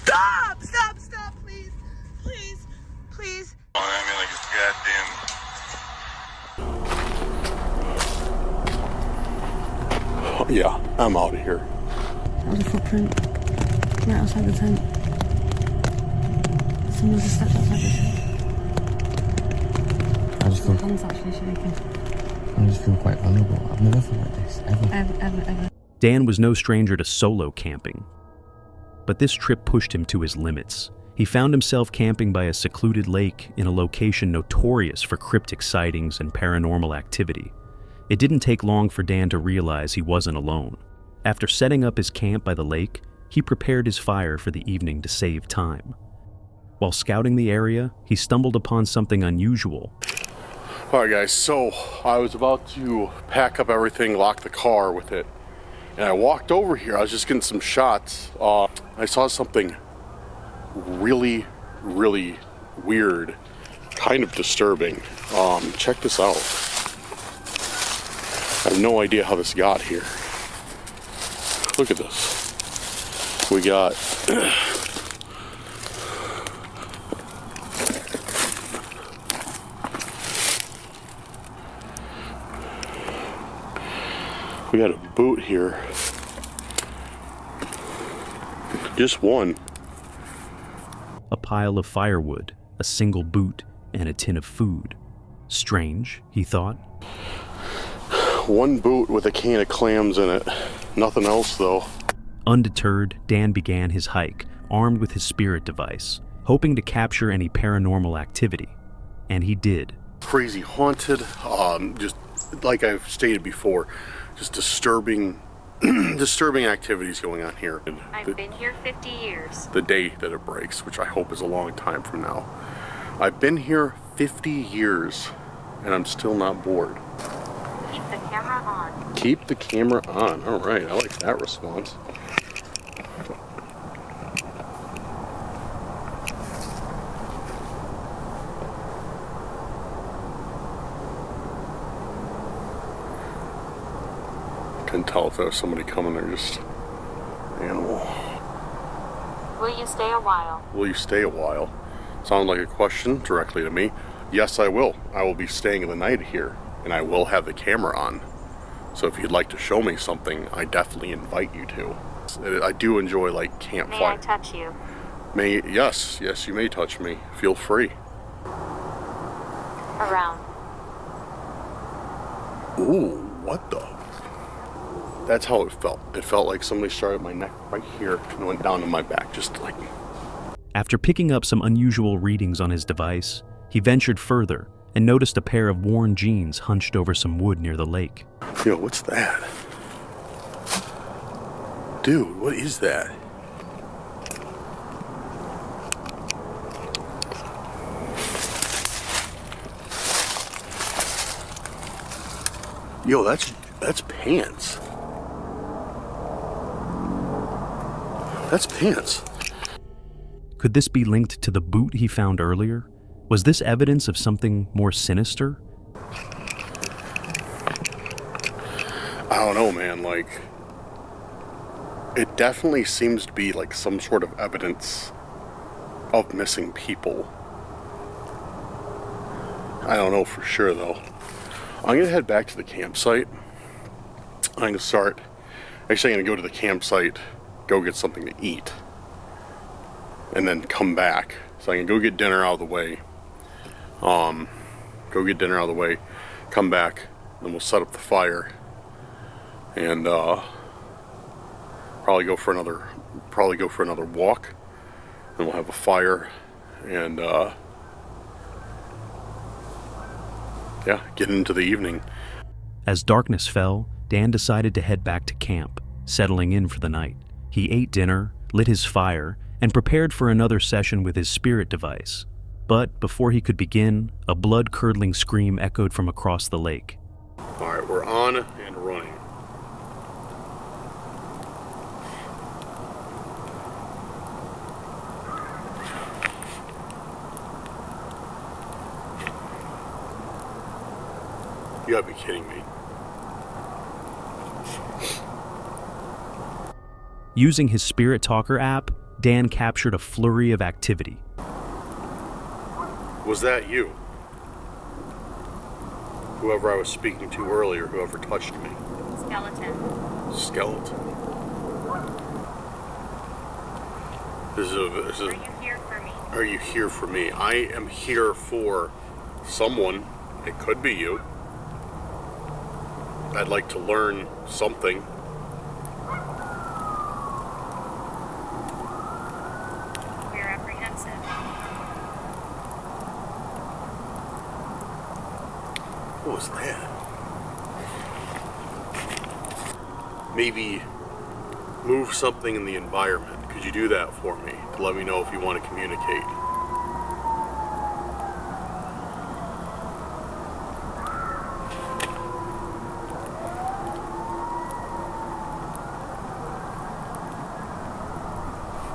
Stop! Stop! Stop! Please! Please! Please! I mean, like it's goddamn. Yeah, I'm out of here. That was a footprint right outside the tent. Someone just stepped outside the tent. My hand's actually shaking. I just feel quite vulnerable. I've never felt like this, Ever. Dan was no stranger to solo camping. But this trip pushed him to his limits. He found himself camping by a secluded lake in a location notorious for cryptic sightings and paranormal activity. It didn't take long for Dan to realize he wasn't alone. After setting up his camp by the lake, he prepared his fire for the evening to save time. While scouting the area, he stumbled upon something unusual. All right, guys, so I was about to pack up everything, lock the car with it, and I walked over here. I was just getting some shots. I saw something really, really weird, kind of disturbing. Check this out. I have no idea how this got here. Look at this. We got we got a boot here. Just one. A pile of firewood, a single boot, and a tin of food. Strange, he thought. One boot with a can of clams in it. Nothing else, though. Undeterred, Dan began his hike, armed with his spirit device, hoping to capture any paranormal activity. And he did. Crazy haunted, just like I've stated before, just disturbing activities going on here. I've been here 50 years. The day that it breaks, which I hope is a long time from now. I've been here 50 years, and I'm still not bored. Keep the camera on. Keep the camera on. All right, I like that response. Couldn't tell if there was somebody coming or just animal. Will you stay a while? Will you stay a while? Sounds like a question directly to me. Yes, I will. I will be staying the night here, and I will have the camera on. So if you'd like to show me something, I definitely invite you to. I do enjoy like campfire. May I touch you? Yes, you may touch me. Feel free. Around. Ooh, what the? That's how it felt. It felt like somebody started my neck right here and went down to my back, just like. After picking up some unusual readings on his device, he ventured further and noticed a pair of worn jeans hunched over some wood near the lake. Yo, what's that? Dude, what is that? Yo, that's pants. That's pants. Could this be linked to the boot he found earlier? Was this evidence of something more sinister? I don't know, man. Like, it definitely seems to be like some sort of evidence of missing people. I don't know for sure, though. I'm gonna head back to the campsite. I'm gonna go to the campsite, go get something to eat, and then come back. So I can go get dinner out of the way. Come back, then we'll set up the fire, and probably go for another walk. Then we'll have a fire, and get into the evening. As darkness fell, Dan decided to head back to camp, settling in for the night. He ate dinner, lit his fire, and prepared for another session with his spirit device. But before he could begin, a blood-curdling scream echoed from across the lake. All right, we're on and running. You gotta be kidding me. Using his Spirit Talker app, Dan captured a flurry of activity. Was that you? Whoever I was speaking to earlier, whoever touched me. Skeleton. Skeleton. Are you here for me? Are you here for me? I am here for someone. It could be you. I'd like to learn something. We're apprehensive. What was that? Maybe move something in the environment. Could you do that for me? To let me know if you want to communicate.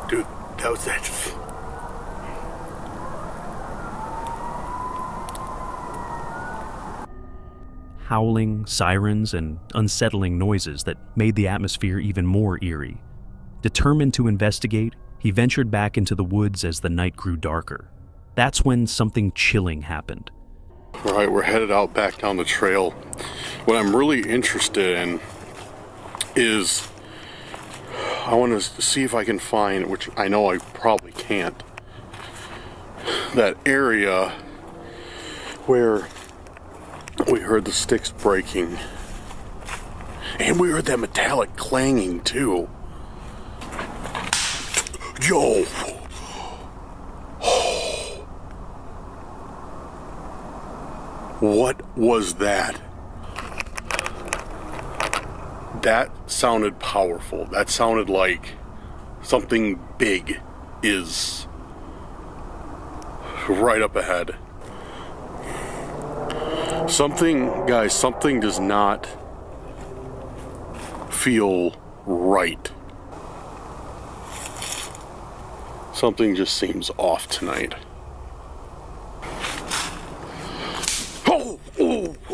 Dude, that was that. Howling, sirens, and unsettling noises that made the atmosphere even more eerie. Determined to investigate, he ventured back into the woods as the night grew darker. That's when something chilling happened. All right, we're headed out back down the trail. What I'm really interested in is I want to see if I can find, which I know I probably can't, that area where we heard the sticks breaking. And we heard that metallic clanging too. Yo! What was that? That sounded powerful. That sounded like something big is right up ahead. Something, guys, something does not feel right. Something just seems off tonight.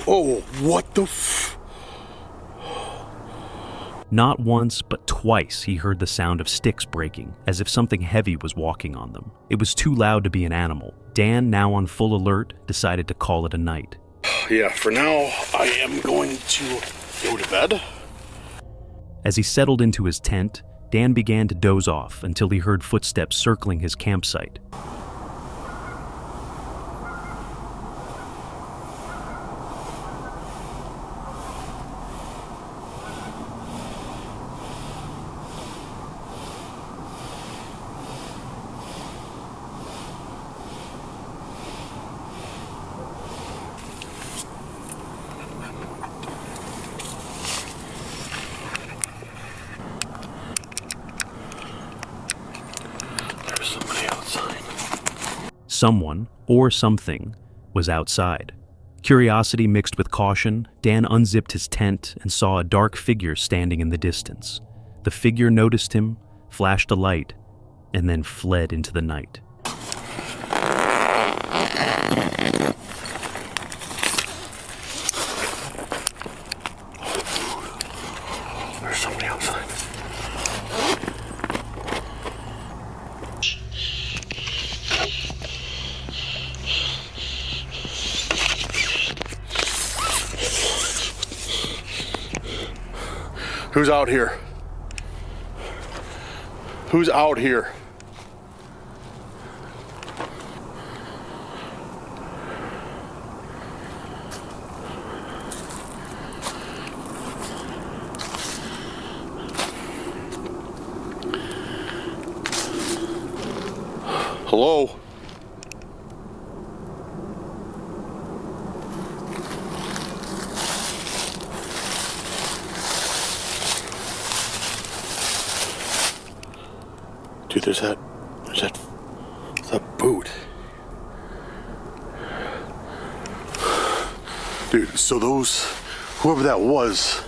Oh, what the Not once, but twice he heard the sound of sticks breaking, as if something heavy was walking on them. It was too loud to be an animal. Dan, now on full alert, decided to call it a night. Yeah, for now, I am going to go to bed. As he settled into his tent, Dan began to doze off until he heard footsteps circling his campsite. Someone, or something, was outside. Curiosity mixed with caution, Dan unzipped his tent and saw a dark figure standing in the distance. The figure noticed him, flashed a light, and then fled into the night. There's somebody outside. Who's out here? Who's out here? Hello? Dude, there's that boot. Dude, so whoever that was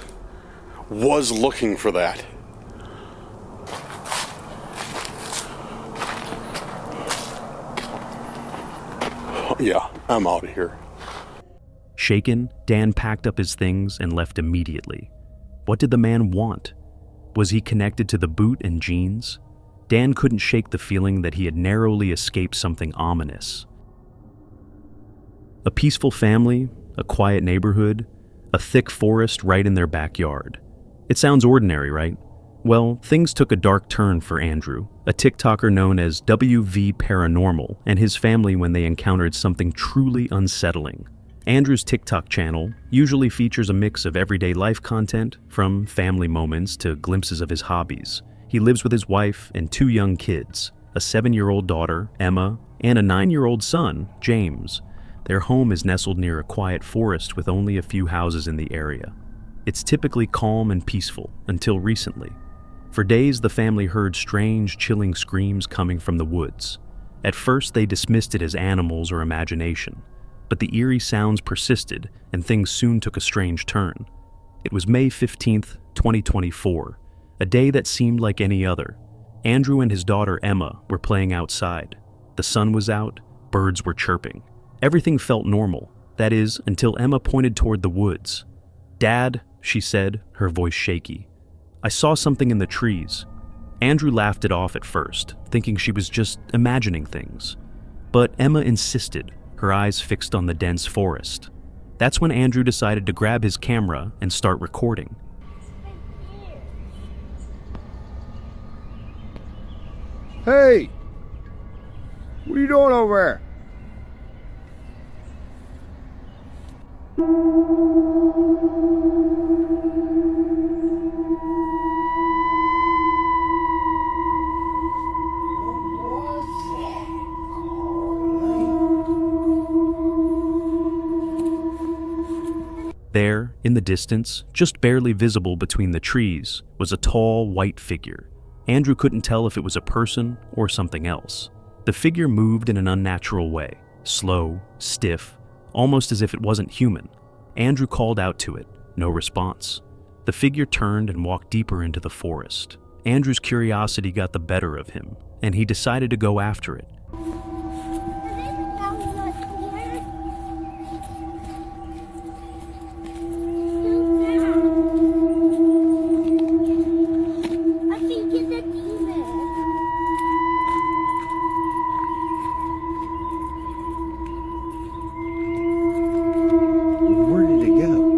looking for that. Yeah, I'm out of here. Shaken, Dan packed up his things and left immediately. What did the man want? Was he connected to the boot and jeans? Dan couldn't shake the feeling that he had narrowly escaped something ominous. A peaceful family, a quiet neighborhood, a thick forest right in their backyard. It sounds ordinary, right? Well, things took a dark turn for Andrew, a TikToker known as WV Paranormal, and his family when they encountered something truly unsettling. Andrew's TikTok channel usually features a mix of everyday life content, from family moments to glimpses of his hobbies. He lives with his wife and 2 young kids, a 7-year-old daughter, Emma, and a 9-year-old son, James. Their home is nestled near a quiet forest with only a few houses in the area. It's typically calm and peaceful until recently. For days, the family heard strange, chilling screams coming from the woods. At first, they dismissed it as animals or imagination, but the eerie sounds persisted and things soon took a strange turn. It was May 15th, 2024, a day that seemed like any other. Andrew and his daughter Emma were playing outside. The sun was out, birds were chirping. Everything felt normal, that is, until Emma pointed toward the woods. "Dad," she said, her voice shaky, "I saw something in the trees." Andrew laughed it off at first, thinking she was just imagining things. But Emma insisted, her eyes fixed on the dense forest. That's when Andrew decided to grab his camera and start recording. Hey! What are you doing over there? There, in the distance, just barely visible between the trees, was a tall, white figure. Andrew couldn't tell if it was a person or something else. The figure moved in an unnatural way, slow, stiff, almost as if it wasn't human. Andrew called out to it, no response. The figure turned and walked deeper into the forest. Andrew's curiosity got the better of him, and he decided to go after it. Where did it go?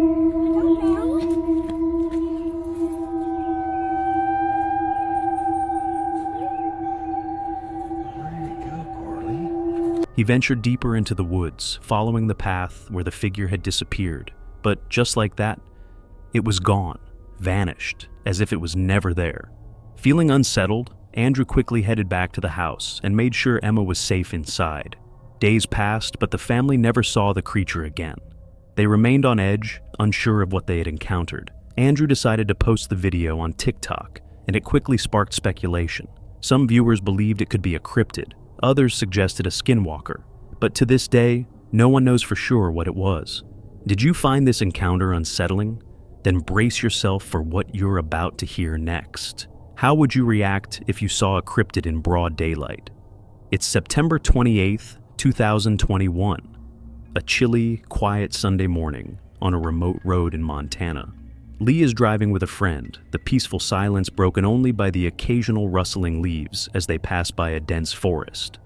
He ventured deeper into the woods, following the path where the figure had disappeared. But just like that, it was gone, vanished, as if it was never there. Feeling unsettled, Andrew quickly headed back to the house and made sure Emma was safe inside. Days passed, but the family never saw the creature again. They remained on edge, unsure of what they had encountered. Andrew decided to post the video on TikTok, and it quickly sparked speculation. Some viewers believed it could be a cryptid. Others suggested a skinwalker. But to this day, no one knows for sure what it was. Did you find this encounter unsettling? Then brace yourself for what you're about to hear next. How would you react if you saw a cryptid in broad daylight? It's September 28th, 2021. A chilly, quiet Sunday morning on a remote road in Montana. Lee is driving with a friend, the peaceful silence broken only by the occasional rustling leaves as they pass by a dense forest.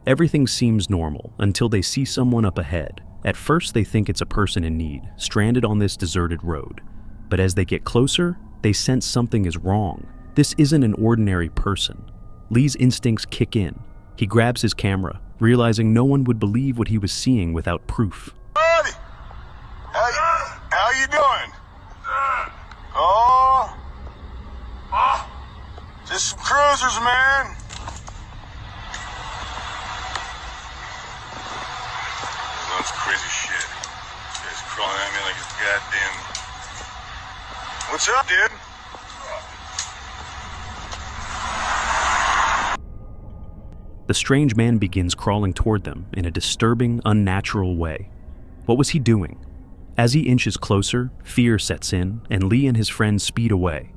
Everything seems normal until they see someone up ahead. At first they think it's a person in need, stranded on this deserted road. But as they get closer, they sense something is wrong. This isn't an ordinary person. Lee's instincts kick in. He grabs his camera, realizing no one would believe what he was seeing without proof. Buddy, how you doing? Oh, just some cruisers, man. That's crazy shit. This guy's crawling at me like it's goddamn. What's up, dude? The strange man begins crawling toward them in a disturbing, unnatural way. What was he doing? As he inches closer, fear sets in, and Lee and his friends speed away.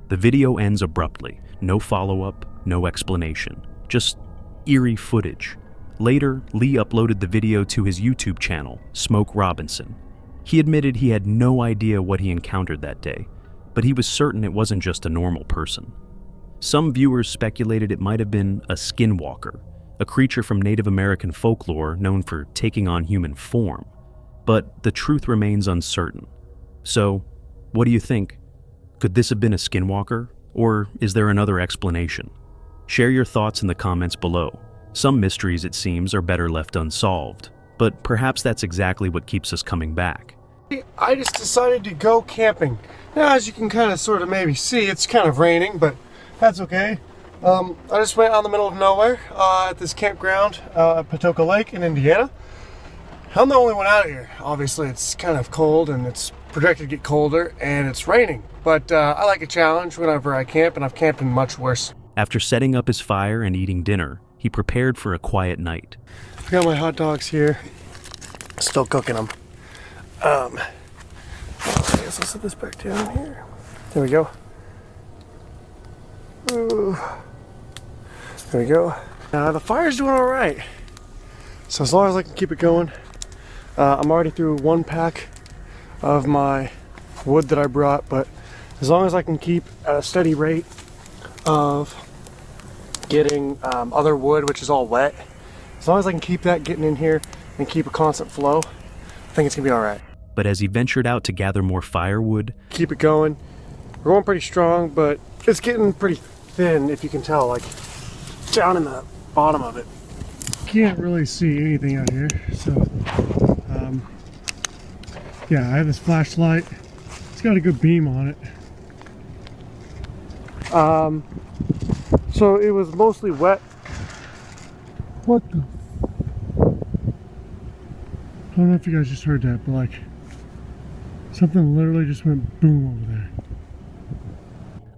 The video ends abruptly. No follow-up, no explanation. Just eerie footage. Later, Lee uploaded the video to his YouTube channel, Smoke Robinson. He admitted he had no idea what he encountered that day, but he was certain it wasn't just a normal person. Some viewers speculated it might have been a skinwalker, a creature from Native American folklore known for taking on human form. But the truth remains uncertain. So, what do you think? Could this have been a skinwalker, or is there another explanation? Share your thoughts in the comments below. Some mysteries, it seems, are better left unsolved, but perhaps that's exactly what keeps us coming back. I just decided to go camping. Now, as you can kind of sort of maybe see, it's kind of raining, but that's okay. I just went out in the middle of nowhere at this campground at Patoka Lake in Indiana. I'm the only one out here. Obviously, it's kind of cold and it's projected to get colder and it's raining. But I like a challenge whenever I camp, and I've camped in much worse. After setting up his fire and eating dinner, he prepared for a quiet night. I got my hot dogs here. Still cooking them. I guess I'll set this back down here. There we go. Ooh. There we go. The fire's doing all right. So as long as I can keep it going, I'm already through one pack of my wood that I brought, but as long as I can keep at a steady rate of getting other wood, which is all wet, as long as I can keep that getting in here and keep a constant flow, I think it's gonna be all right. But as he ventured out to gather more firewood, keep it going. We're going pretty strong, but it's getting pretty thin, if you can tell, like down in the bottom of it. Can't really see anything out here, so yeah, I have this flashlight. It's got a good beam on it. So it was mostly wet. What the? I don't know if you guys just heard that, but like something literally just went boom over there.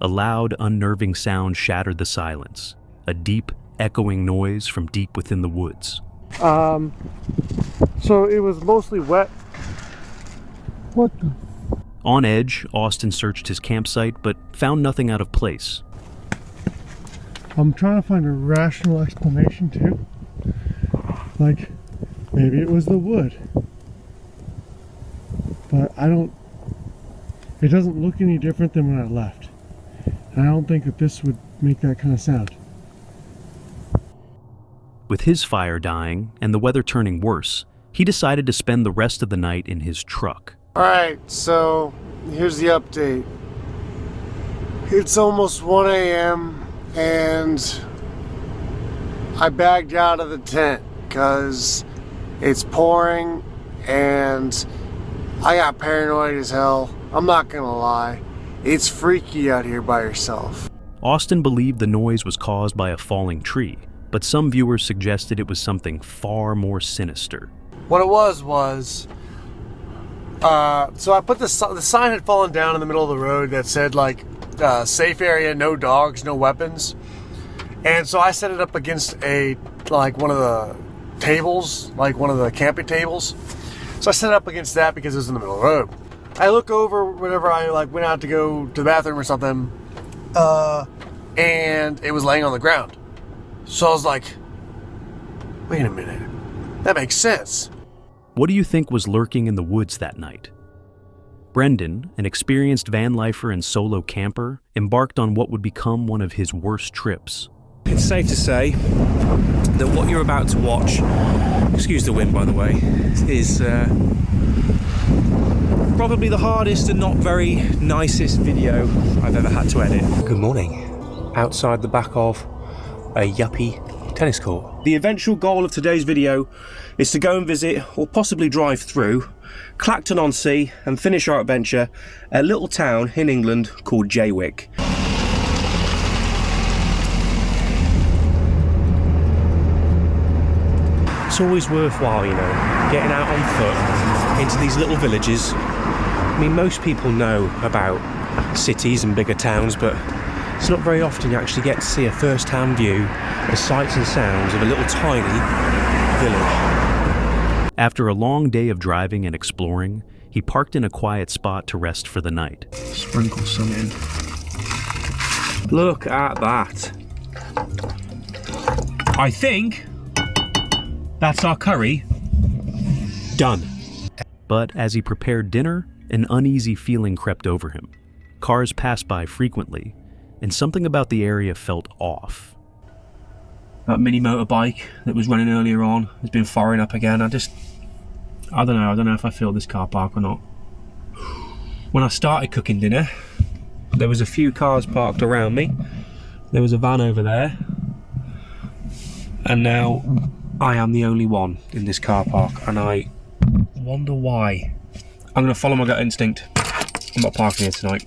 a loud, unnerving sound shattered the silence, a deep, echoing noise from deep within the woods. So it was mostly wet. What the? On edge, Austin searched his campsite, but found nothing out of place. I'm trying to find a rational explanation too. Like, maybe it was the wood. But it doesn't look any different than when I left. And I don't think that this would make that kind of sound. With his fire dying and the weather turning worse, he decided to spend the rest of the night in his truck. Alright, so here's the update. It's almost 1 a.m. and I bagged out of the tent because it's pouring and I got paranoid as hell. I'm not gonna lie. It's freaky out here by yourself. Austin believed the noise was caused by a falling tree, but some viewers suggested it was something far more sinister. What it was so I put the sign had fallen down in the middle of the road that said like safe area, no dogs, no weapons. And so I set it up against one of the tables, like one of the camping tables. So I set it up against that because it was in the middle of the road. I look over whenever I went out to go to the bathroom or something, and it was laying on the ground. So I was like, wait a minute, that makes sense. What do you think was lurking in the woods that night? Brendan, an experienced van lifer and solo camper, embarked on what would become one of his worst trips. It's safe to say that what you're about to watch, excuse the wind by the way, is probably the hardest and not very nicest video I've ever had to edit. Good morning. Outside the back of a yuppie tennis court. The eventual goal of today's video is to go and visit, or possibly drive through, Clacton-on-Sea and finish our adventure at a little town in England called Jaywick. It's always worthwhile, you know, getting out on foot into these little villages. I mean, most people know about cities and bigger towns, but it's not very often you actually get to see a first-hand view of sights and sounds of a little tiny village. After a long day of driving and exploring, he parked in a quiet spot to rest for the night. Sprinkle some in. Look at that. I think that's our curry done. But as he prepared dinner, an uneasy feeling crept over him. Cars passed by frequently, and something about the area felt off. That mini motorbike that was running earlier on has been firing up again. I don't know if I feel this car park or not. When I started cooking dinner, there was a few cars parked around me. There was a van over there. And now I am the only one in this car park, and I wonder why. I'm going to follow my gut instinct. I'm not parking here tonight.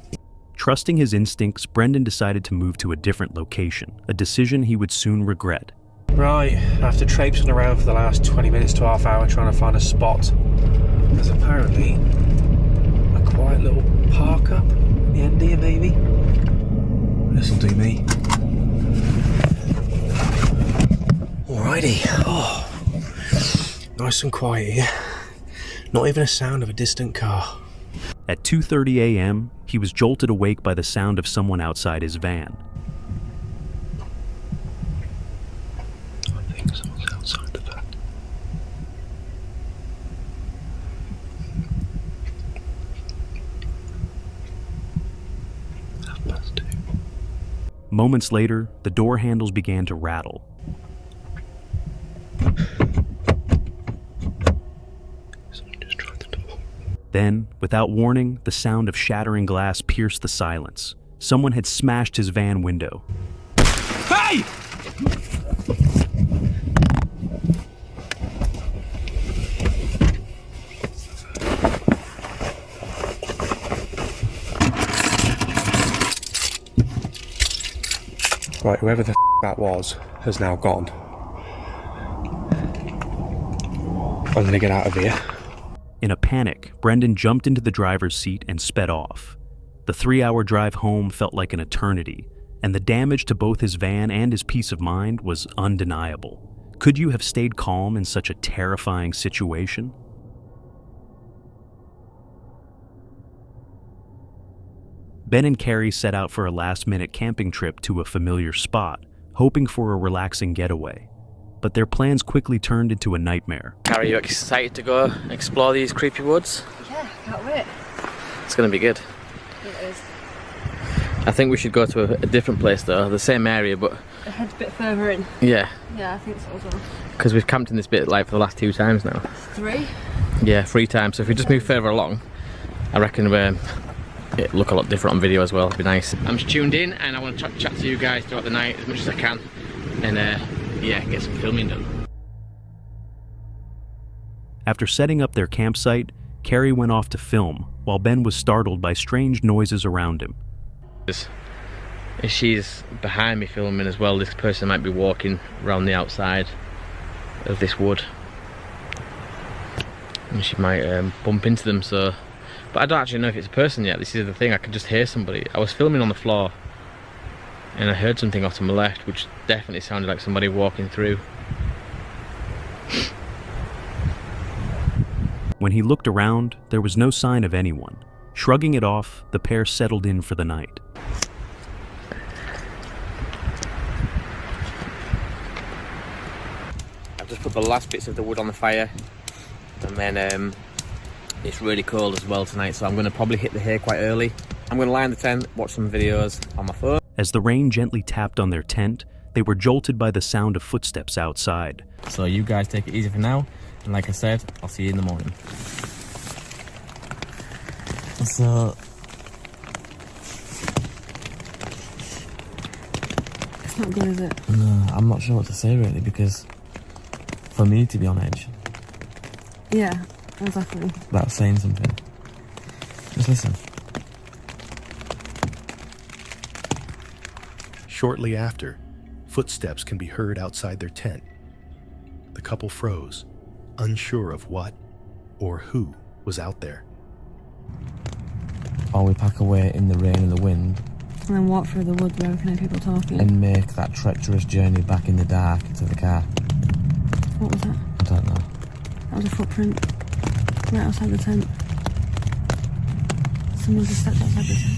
Trusting his instincts, Brendan decided to move to a different location, a decision he would soon regret. Right, after traipsing around for the last 20 minutes to half hour trying to find a spot, there's apparently a quiet little park up at the end here, maybe. This'll do me. Alrighty. Oh, nice and quiet here. Not even a sound of a distant car. At 2:30 a.m., he was jolted awake by the sound of someone outside his van. I think someone's outside the van. +2. Moments later, the door handles began to rattle. Then, without warning, the sound of shattering glass pierced the silence. Someone had smashed his van window. Hey! Right, whoever the that was has now gone. I'm gonna get out of here. In a panic, Brendan jumped into the driver's seat and sped off. The 3-hour drive home felt like an eternity, and the damage to both his van and his peace of mind was undeniable. Could you have stayed calm in such a terrifying situation? Ben and Carrie set out for a last-minute camping trip to a familiar spot, hoping for a relaxing getaway. But their plans quickly turned into a nightmare. Are you excited to go explore these creepy woods? Yeah, can't wait. It's going to be good. It is. I think we should go to a different place though, the same area, but... Head a bit further in. Yeah. Yeah, I think so as well. Because we've camped in this bit like for the last 2 times now. 3? Yeah, 3 times. So if we just move further along, I reckon it'll look a lot different on video as well. It'd be nice. I'm just tuned in and I want to chat to you guys throughout the night as much as I can. And yeah, get some filming done. After setting up their campsite, Carrie went off to film, while Ben was startled by strange noises around him. She's behind me filming as well. This person might be walking around the outside of this wood. And she might bump into them, so... But I don't actually know if it's a person yet. This is the thing, I can just hear somebody. I was filming on the floor, and I heard something off to my left, which definitely sounded like somebody walking through. When he looked around, there was no sign of anyone. Shrugging it off, the pair settled in for the night. I've just put the last bits of the wood on the fire, and then it's really cold as well tonight, so I'm going to probably hit the hay quite early. I'm going to lie in the tent, watch some videos on my phone. As the rain gently tapped on their tent, they were jolted by the sound of footsteps outside. So you guys take it easy for now, and like I said, I'll see you in the morning. So... It's not good, is it? No, I'm not sure what to say really, because for me to be on edge Yeah, exactly. about saying something, just listen. Shortly after, footsteps can be heard outside their tent. The couple froze, unsure of what or who was out there. Or we pack away in the rain and the wind And then walk through the woods where we can hear people talking. and make that treacherous journey back in the dark to the car. What was that? I don't know. That was a footprint. Right outside the tent. Someone just stepped outside the tent.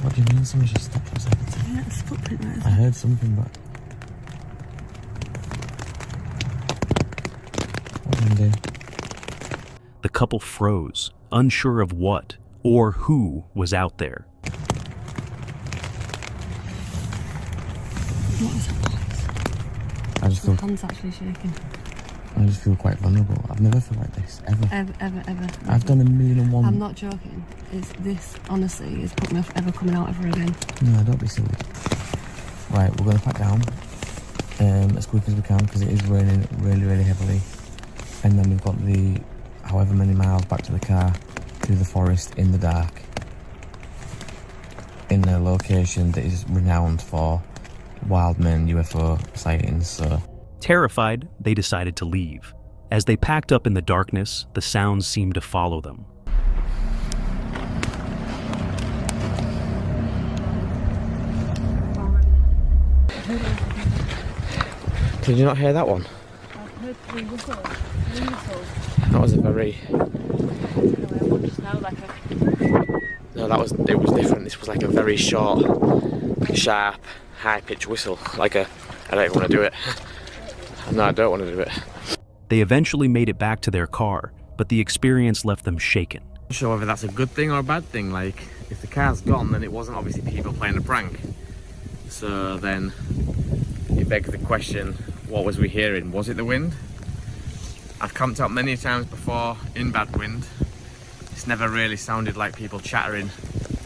What do you mean someone just stepped outside the tent? Yeah, it's a footprint right I outside. heard something, but... What do you do? The couple froze, unsure of what or who was out there. What is that noise? I just feel, My hand's actually shaking. I just feel quite vulnerable. I've never felt like this, ever. Ever. I've done 1,000,001. I'm not joking. It's this, honestly, is put me off ever coming out ever again. No, don't be silly. Right, we're going to pack down as quick as we can because it is raining really heavily. And then we've got the however many miles back to the car through the forest in the dark in a location that is renowned for wild men UFO sightings. So Terrified, they decided to leave. As they packed up in the darkness, the sounds seemed to follow them. Did you not hear that one? I've heard 3 whistles. 3 whistles. That was a very... No, it was different. This was like a very short, sharp, high-pitched whistle. Like a, I don't even want to do it. No, I don't want to do it. They eventually made it back to their car, but the experience left them shaken. I'm not sure whether that's a good thing or a bad thing. Like, if the car's gone, then it wasn't obviously people playing a prank. So then it begs the question, what was we hearing? Was it the wind? I've camped out many times before in bad wind. It's never really sounded like people chattering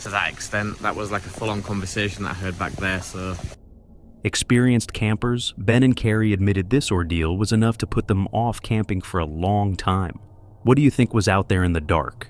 to that extent. That was like a full-on conversation that I heard back there, so... Experienced campers, Ben and Carrie admitted this ordeal was enough to put them off camping for a long time. What do you think was out there in the dark?